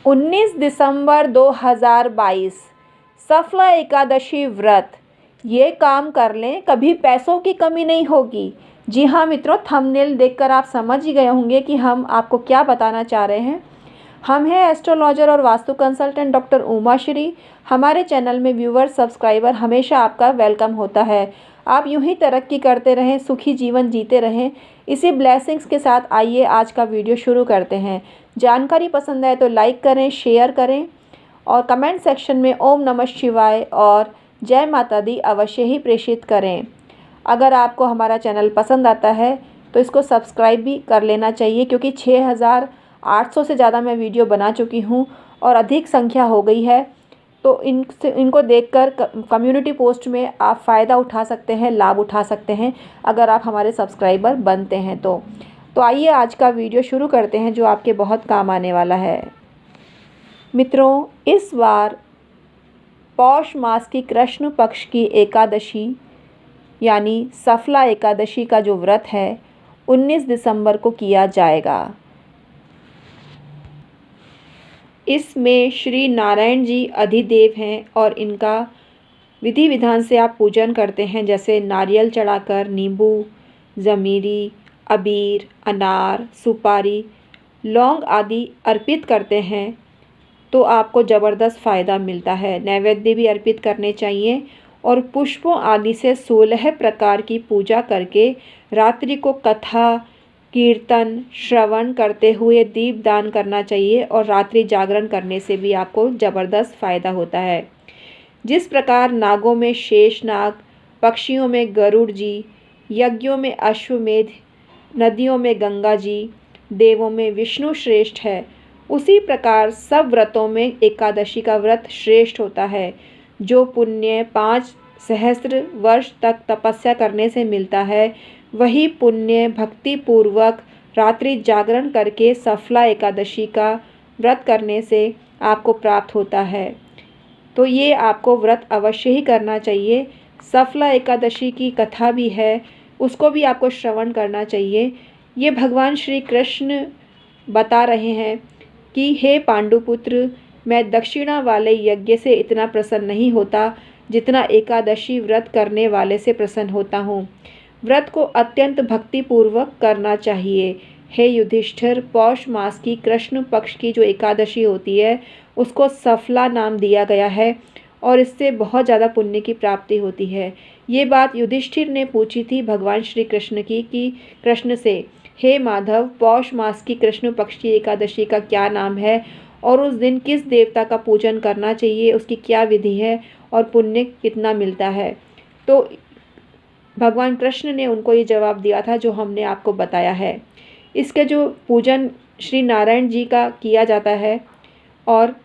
19 दिसंबर 2022 सफला एकादशी व्रत। ये काम कर लें, कभी पैसों की कमी नहीं होगी। जी हाँ मित्रों, थंबनेल देखकर आप समझ ही गए होंगे कि हम आपको क्या बताना चाह रहे हैं। हम हैं एस्ट्रोलॉजर और वास्तु कंसल्टेंट डॉक्टर उमा श्री। हमारे चैनल में व्यूअर सब्सक्राइबर हमेशा आपका वेलकम होता है। आप यूं ही तरक्की करते रहें, सुखी जीवन जीते रहें, इसी ब्लेसिंग्स के साथ आइए आज का वीडियो शुरू करते हैं। जानकारी पसंद आए तो लाइक करें, शेयर करें और कमेंट सेक्शन में ओम नमः शिवाय और जय माता दी अवश्य ही प्रेषित करें। अगर आपको हमारा चैनल पसंद आता है तो इसको सब्सक्राइब भी कर लेना चाहिए, क्योंकि 6800 से ज़्यादा मैं वीडियो बना चुकी हूँ और अधिक संख्या हो गई है। तो इनको देखकर कम्युनिटी पोस्ट में आप फ़ायदा उठा सकते हैं, लाभ उठा सकते हैं अगर आप हमारे सब्सक्राइबर बनते हैं तो आइए आज का वीडियो शुरू करते हैं, जो आपके बहुत काम आने वाला है। मित्रों, इस बार पौष मास की कृष्ण पक्ष की एकादशी यानी सफला एकादशी का जो व्रत है 19 दिसंबर को किया जाएगा। इसमें श्री नारायण जी अधिदेव हैं और इनका विधि विधान से आप पूजन करते हैं, जैसे नारियल चढ़ाकर, नींबू, ज़मीरी, अबीर, अनार, सुपारी, लौंग आदि अर्पित करते हैं तो आपको ज़बरदस्त फ़ायदा मिलता है। नैवेद्य भी अर्पित करने चाहिए और पुष्पों आदि से 16 प्रकार की पूजा करके रात्रि को कथा, कीर्तन, श्रवण करते हुए दीपदान करना चाहिए और रात्रि जागरण करने से भी आपको ज़बरदस्त फ़ायदा होता है। जिस प्रकार नागों में शेषनाग, पक्षियों में गरुड़ जी, यज्ञों में अश्वमेध, नदियों में गंगा जी, देवों में विष्णु श्रेष्ठ है, उसी प्रकार सब व्रतों में एकादशी का व्रत श्रेष्ठ होता है। जो पुण्य 5 सहस्त्र वर्ष तक तपस्या करने से मिलता है, वही पुण्य भक्ति पूर्वक रात्रि जागरण करके सफला एकादशी का व्रत करने से आपको प्राप्त होता है। तो ये आपको व्रत अवश्य ही करना चाहिए। सफला एकादशी की कथा भी है, उसको भी आपको श्रवण करना चाहिए। ये भगवान श्री कृष्ण बता रहे हैं कि हे पांडुपुत्र, मैं दक्षिणा वाले यज्ञ से इतना प्रसन्न नहीं होता जितना एकादशी व्रत करने वाले से प्रसन्न होता हूँ। व्रत को अत्यंत भक्तिपूर्वक करना चाहिए। हे युधिष्ठिर, पौष मास की कृष्ण पक्ष की जो एकादशी होती है उसको सफला नाम दिया गया है और इससे बहुत ज़्यादा पुण्य की प्राप्ति होती है। ये बात युधिष्ठिर ने पूछी थी भगवान श्री कृष्ण की कि कृष्ण से, हे माधव, पौष मास की कृष्ण पक्ष की एकादशी का क्या नाम है और उस दिन किस देवता का पूजन करना चाहिए, उसकी क्या विधि है और पुण्य कितना मिलता है। तो भगवान कृष्ण ने उनको ये जवाब दिया था जो हमने आपको बताया है। इसके जो पूजन श्री नारायण जी का किया जाता है और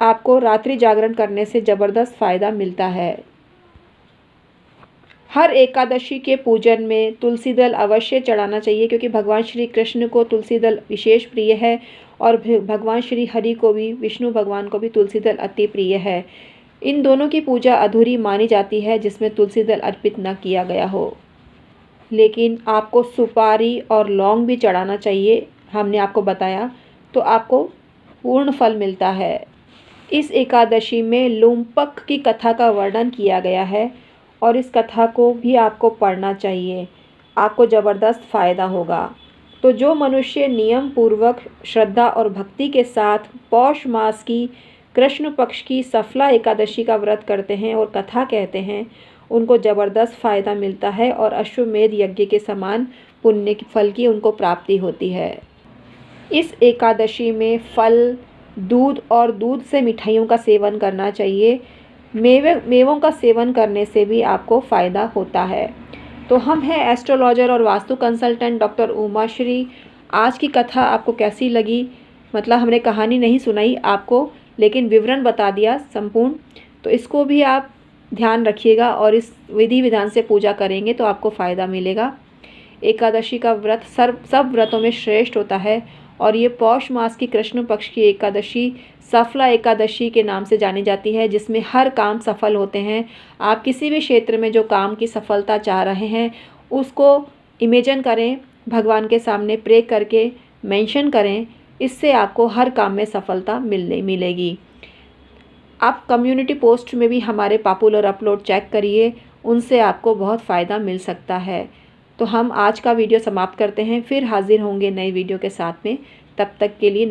आपको रात्रि जागरण करने से ज़बरदस्त फ़ायदा मिलता है। हर एकादशी के पूजन में तुलसी दल अवश्य चढ़ाना चाहिए, क्योंकि भगवान श्री कृष्ण को तुलसी दल विशेष प्रिय है और भगवान श्री हरि को भी, विष्णु भगवान को भी तुलसी दल अति प्रिय है। इन दोनों की पूजा अधूरी मानी जाती है जिसमें तुलसी दल अर्पित न किया गया हो। लेकिन आपको सुपारी और लौंग भी चढ़ाना चाहिए, हमने आपको बताया, तो आपको पूर्ण फल मिलता है। इस एकादशी में लूम्पक की कथा का वर्णन किया गया है और इस कथा को भी आपको पढ़ना चाहिए, आपको ज़बरदस्त फ़ायदा होगा। तो जो मनुष्य नियम पूर्वक श्रद्धा और भक्ति के साथ पौष मास की कृष्ण पक्ष की सफला एकादशी का व्रत करते हैं और कथा कहते हैं, उनको ज़बरदस्त फ़ायदा मिलता है और अश्वमेध यज्ञ के समान पुण्य की फल की उनको प्राप्ति होती है। इस एकादशी में फल, दूध और दूध से मिठाइयों का सेवन करना चाहिए। मेवों का सेवन करने से भी आपको फ़ायदा होता है। तो हम हैं एस्ट्रोलॉजर और वास्तु कंसल्टेंट डॉक्टर उमा श्री। आज की कथा आपको कैसी लगी? मतलब हमने कहानी नहीं सुनाई आपको, लेकिन विवरण बता दिया संपूर्ण। तो इसको भी आप ध्यान रखिएगा और इस विधि विधान से पूजा करेंगे तो आपको फ़ायदा मिलेगा। एकादशी का व्रत सब व्रतों में श्रेष्ठ होता है और ये पौष मास की कृष्ण पक्ष की एकादशी सफला एकादशी के नाम से जानी जाती है, जिसमें हर काम सफल होते हैं। आप किसी भी क्षेत्र में जो काम की सफलता चाह रहे हैं उसको इमेजिन करें, भगवान के सामने प्रे करके मेंशन करें इससे आपको हर काम में सफलता मिलेगी। आप कम्युनिटी पोस्ट में भी हमारे पॉपुलर अपलोड चेक करिए, उनसे आपको बहुत फ़ायदा मिल सकता है। तो हम आज का वीडियो समाप्त करते हैं, फिर हाजिर होंगे नए वीडियो के साथ में। तब तक के लिए